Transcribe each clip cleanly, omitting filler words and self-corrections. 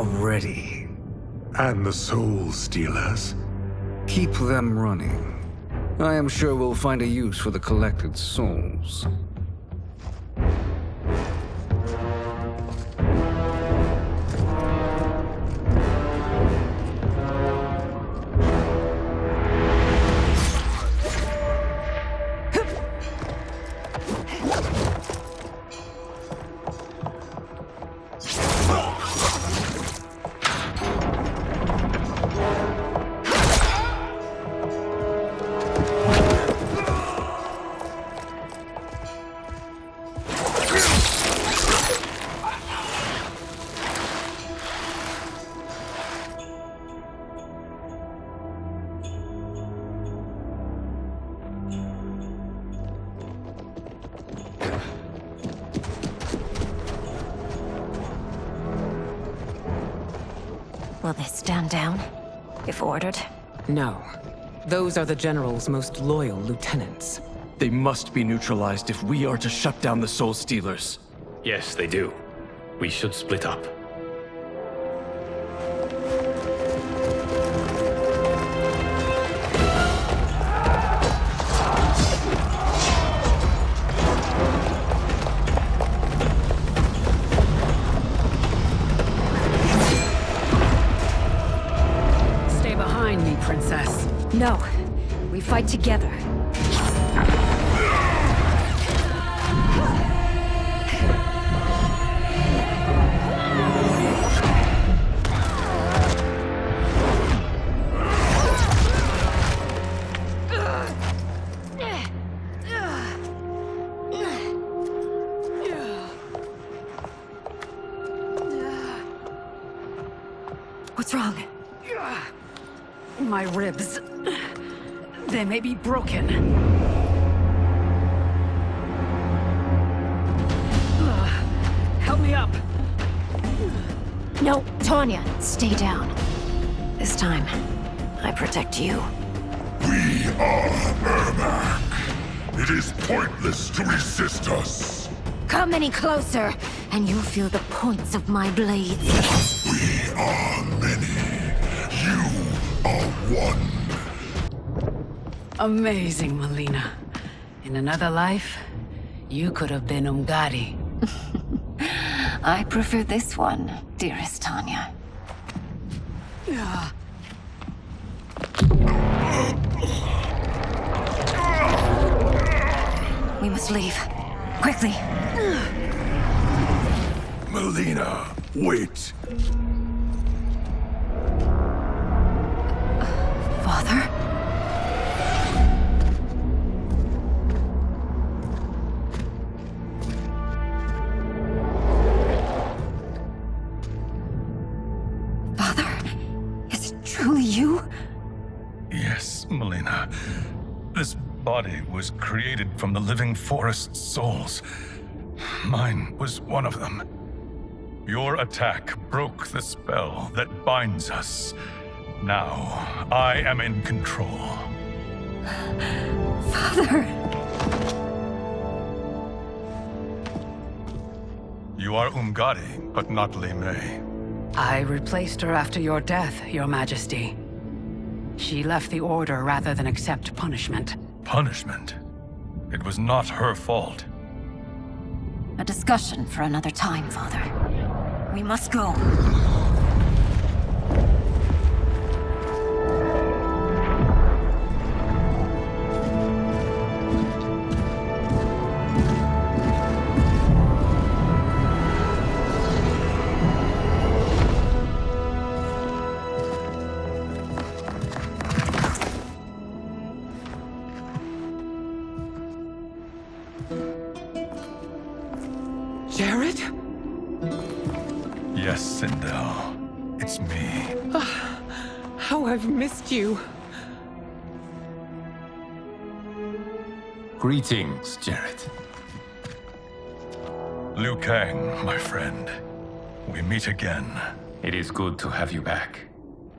are ready. And the Soul Stealers? Keep them running. I am sure we'll find a use for the collected souls. Will they stand down, if ordered? No. Those are the General's most loyal lieutenants. They must be neutralized if we are to shut down the Soul Stealers. Yes, they do. We should split up. Princess. No. We fight together. What's wrong? My ribs. They may be broken. Help me up. No, Tanya, stay down. This time, I protect you. We are Ermac. It is pointless to resist us. Come any closer, and you'll feel the points of my blades. We are many. You are one. Amazing, Melina. In another life, you could have been Umgadi. I prefer this one, dearest Tanya. We must leave. Quickly. Melina, wait. Father? Father? Is it truly you? Yes, Melina. This body was created from the living forest's souls. Mine was one of them. Your attack broke the spell that binds us. Now, I am in control. Father! You are Umgadi, but not Li Mei. I replaced her after your death, Your Majesty. She left the Order rather than accept punishment. Punishment? It was not her fault. A discussion for another time, Father. We must go. Jared? Yes, Sindel. It's me. How I've missed you. Greetings, Jared. Liu Kang, my friend. We meet again. It is good to have you back.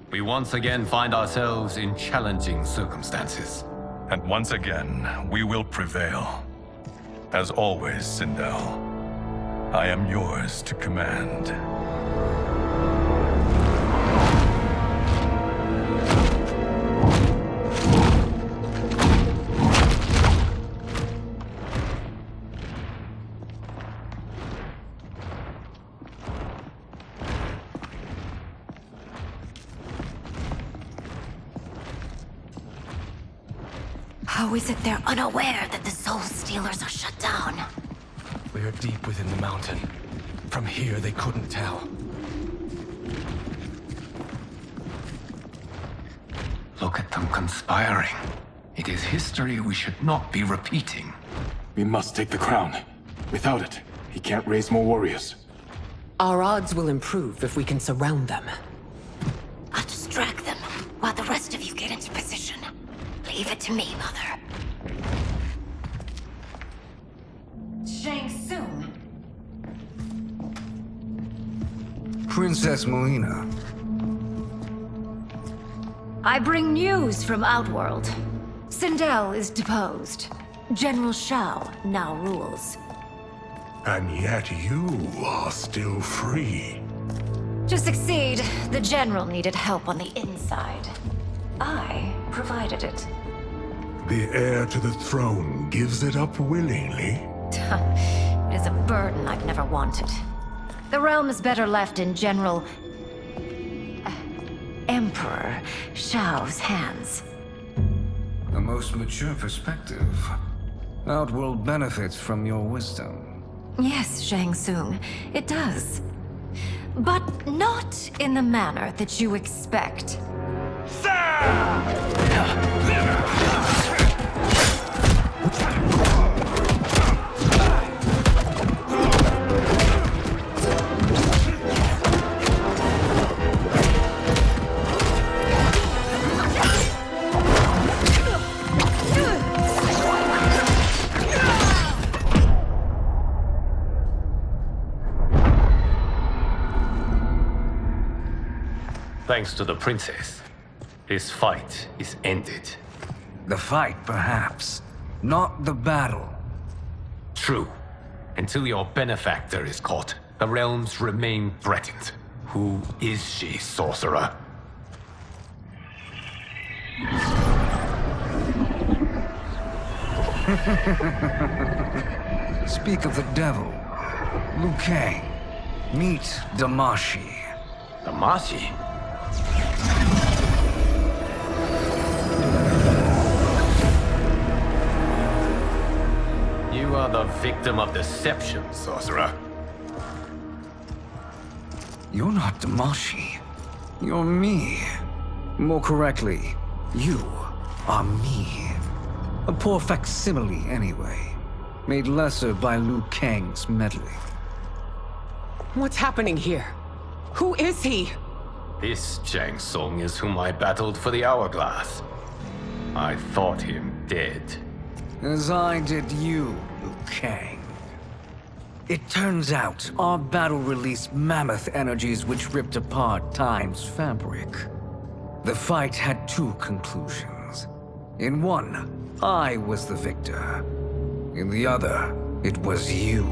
We once again find ourselves in challenging circumstances. And once again, we will prevail. As always, Sindel, I am yours to command. How is it they're unaware that the Soul Stealers are shut down? We are deep within the mountain. From here, they couldn't tell. Look at them conspiring. It is history we should not be repeating. We must take the crown. Without it, he can't raise more warriors. Our odds will improve if we can surround them. I'll distract them while the rest of you get into position. Leave it to me, Mother. Shang Tsung. Princess Melina. I bring news from Outworld. Sindel is deposed. General Shao now rules. And yet you are still free. To succeed, the General needed help on the inside. I provided it. The heir to the throne gives it up willingly. It is a burden I've never wanted. The realm is better left in General... Emperor Shao's hands. A most mature perspective. Outworld benefits from your wisdom. Yes, Shang Tsung, it does. But not in the manner that you expect. Thanks to the princess, this fight is ended. The fight, perhaps. Not the battle. True. Until your benefactor is caught, the realms remain threatened. Who is she, sorcerer? Speak of the devil. Liu Kang. Meet Damashi. Damashi? You are the victim of deception, sorcerer. You're not Damashi. You're me. More correctly, you are me. A poor facsimile, anyway. Made lesser by Liu Kang's meddling. What's happening here? Who is he? This Shang Tsung is whom I battled for the hourglass. I thought him dead. As I did you, Liu Kang. It turns out our battle released mammoth energies which ripped apart time's fabric. The fight had two conclusions. In one, I was the victor. In the other, it was you.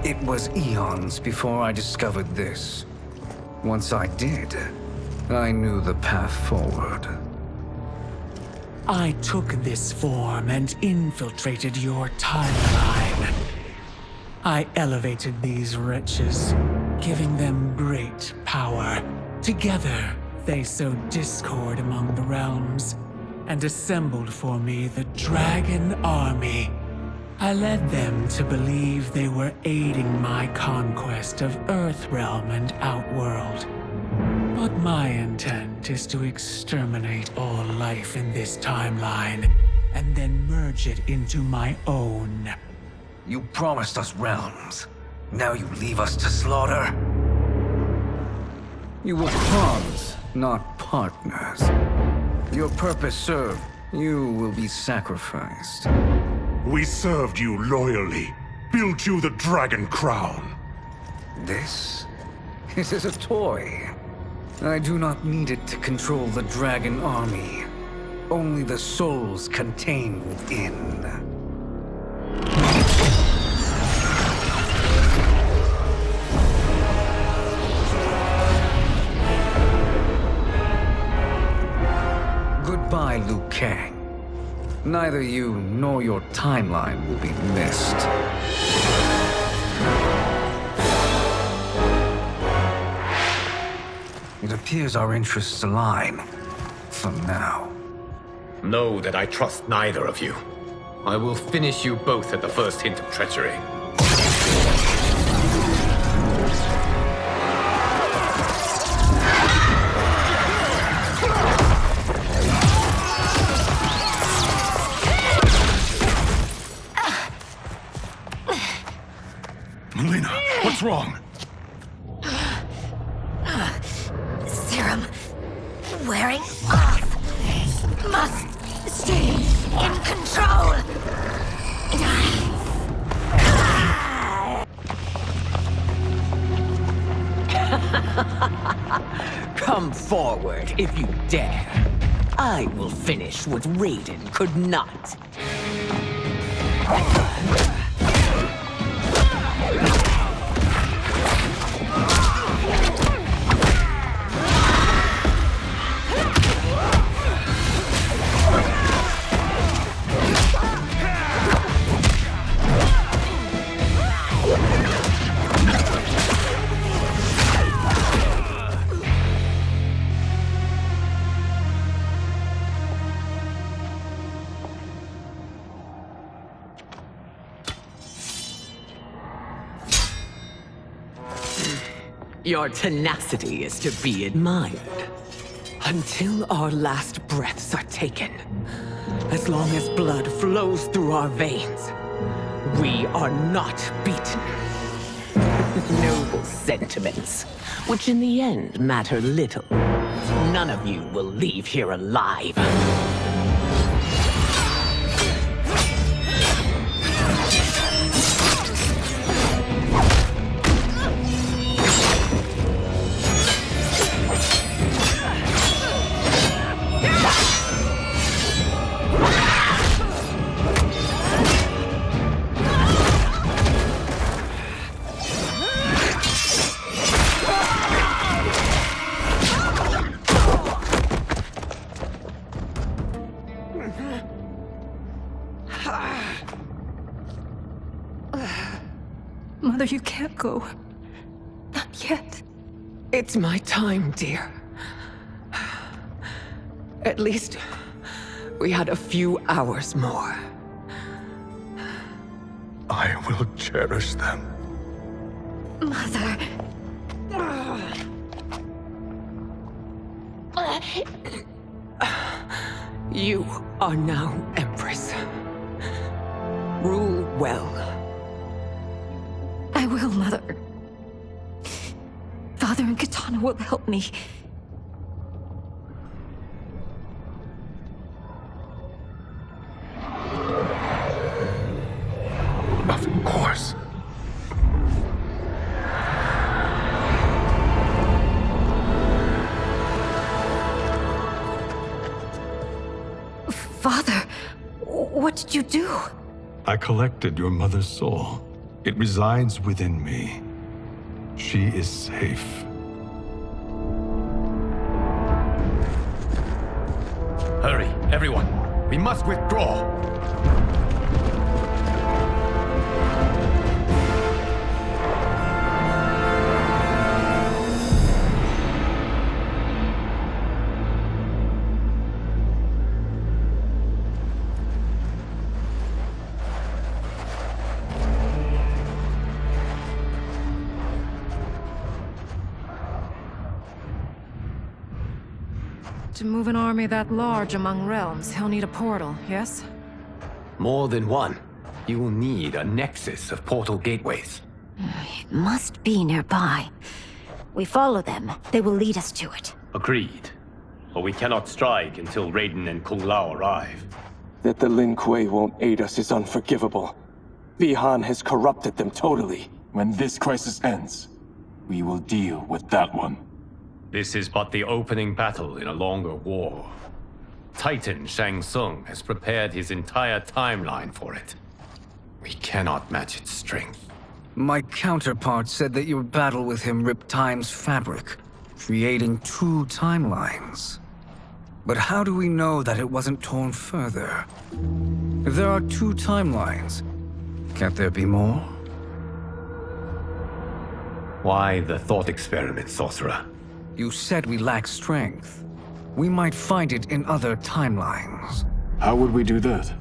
It was eons before I discovered this. Once I did, I knew the path forward. I took this form and infiltrated your timeline. I elevated these wretches, giving them great power. Together, they sowed discord among the realms, and assembled for me the Dragon Army. I led them to believe they were aiding my conquest of Earthrealm and Outworld. But my intent is to exterminate all life in this timeline, and then merge it into my own. You promised us realms. Now you leave us to slaughter? You were pawns, not partners. Your purpose served, you will be sacrificed. We served you loyally, built you the Dragon Crown. This? It is a toy. I do not need it to control the Dragon Army. Only the souls contained within. Goodbye, Liu Kang. Neither you nor your timeline will be missed. It appears our interests align. For now. Know that I trust neither of you. I will finish you both at the first hint of treachery. Melina, what's wrong? Serum wearing off. Must stay in control. Come forward if you dare. I will finish what Raiden could not. Your tenacity is to be admired. Until our last breaths are taken, as long as blood flows through our veins, we are not beaten. Noble sentiments, which in the end matter little. None of you will leave here alive. Mother, you can't go. Not yet. It's my time, dear. At least, we had a few hours more. I will cherish them. Mother. You are now Empress. Rule well. I will, Mother. Father and Katana will help me. Of course. Father, what did you do? I collected your mother's soul. It resides within me. She is safe. Hurry, everyone. We must withdraw. To move an army that large among realms, he'll need a portal, yes? More than one. You will need a nexus of portal gateways. It must be nearby. We follow them. They will lead us to it. Agreed. But we cannot strike until Raiden and Kung Lao arrive. That the Lin Kuei won't aid us is unforgivable. Bi-Han has corrupted them totally. When this crisis ends, we will deal with that one. This is but the opening battle in a longer war. Titan Shang Tsung has prepared his entire timeline for it. We cannot match its strength. My counterpart said that your battle with him ripped time's fabric, creating 2 timelines. But how do we know that it wasn't torn further? If there are 2 timelines, can't there be more? Why the thought experiment, Sorcerer? You said we lack strength. We might find it in other timelines. How would we do that?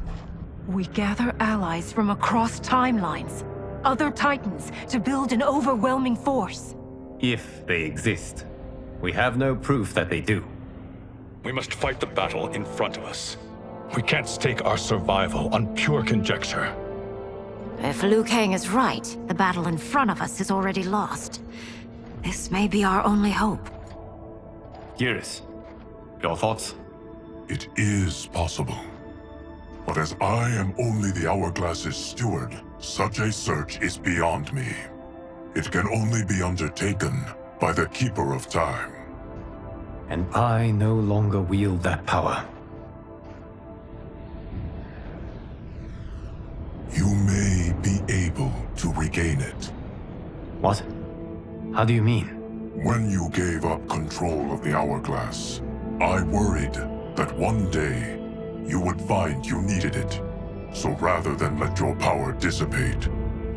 We gather allies from across timelines, other Titans, to build an overwhelming force. If they exist. We have no proof that they do. We must fight the battle in front of us. We can't stake our survival on pure conjecture. If Liu Kang is right, the battle in front of us is already lost. This may be our only hope. Geras, your thoughts? It is possible. But as I am only the Hourglass's steward, such a search is beyond me. It can only be undertaken by the Keeper of Time. And I no longer wield that power. You may be able to regain it. What? How do you mean? When you gave up control of the Hourglass, I worried that one day you would find you needed it. So rather than let your power dissipate,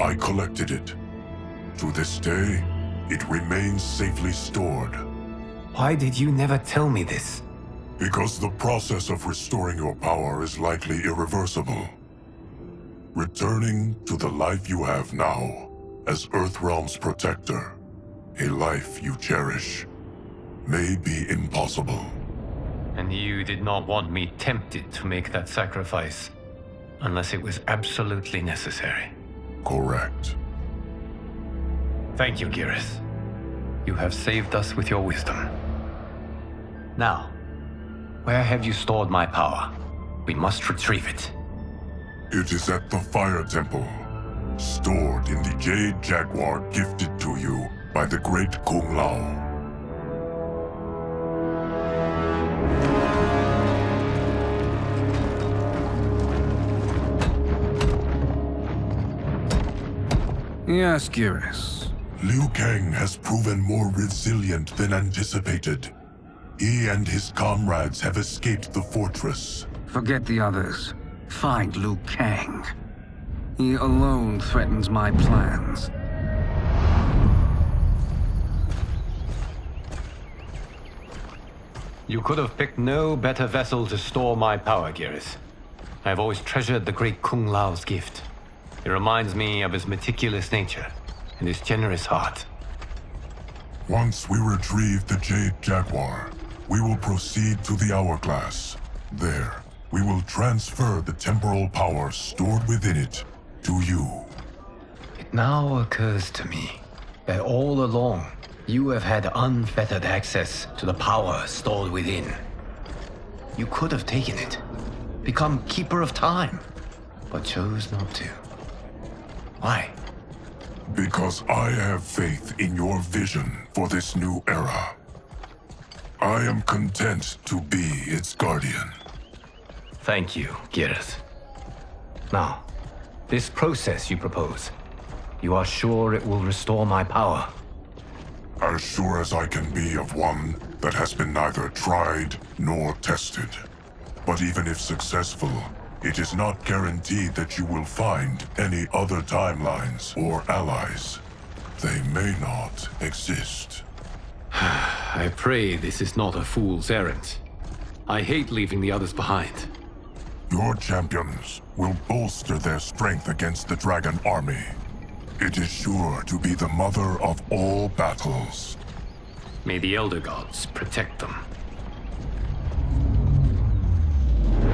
I collected it. To this day, it remains safely stored. Why did you never tell me this? Because the process of restoring your power is likely irreversible. Returning to the life you have now, as Earthrealm's protector, a life you cherish, may be impossible. And you did not want me tempted to make that sacrifice, unless it was absolutely necessary. Correct. Thank you, Geras. You have saved us with your wisdom. Now, where have you stored my power? We must retrieve it. It is at the Fire Temple, stored in the Jade Jaguar gifted to you by the great Kung Lao. Yes, Geras. Liu Kang has proven more resilient than anticipated. He and his comrades have escaped the fortress. Forget the others. Find Liu Kang. He alone threatens my plans. You could have picked no better vessel to store my power, Geras. I have always treasured the great Kung Lao's gift. It reminds me of his meticulous nature and his generous heart. Once we retrieve the Jade Jaguar, we will proceed to the Hourglass. There, we will transfer the temporal power stored within it to you. It now occurs to me that all along, you have had unfettered access to the power stored within. You could have taken it, become Keeper of Time, but chose not to. Why? Because I have faith in your vision for this new era. I am content to be its guardian. Thank you, Geras. Now, this process you propose, you are sure it will restore my power? As sure as I can be of one that has been neither tried nor tested. But even if successful, it is not guaranteed that you will find any other timelines or allies. They may not exist. I pray this is not a fool's errand. I hate leaving the others behind. Your champions will bolster their strength against the Dragon Army. It is sure to be the mother of all battles. May the Elder Gods protect them.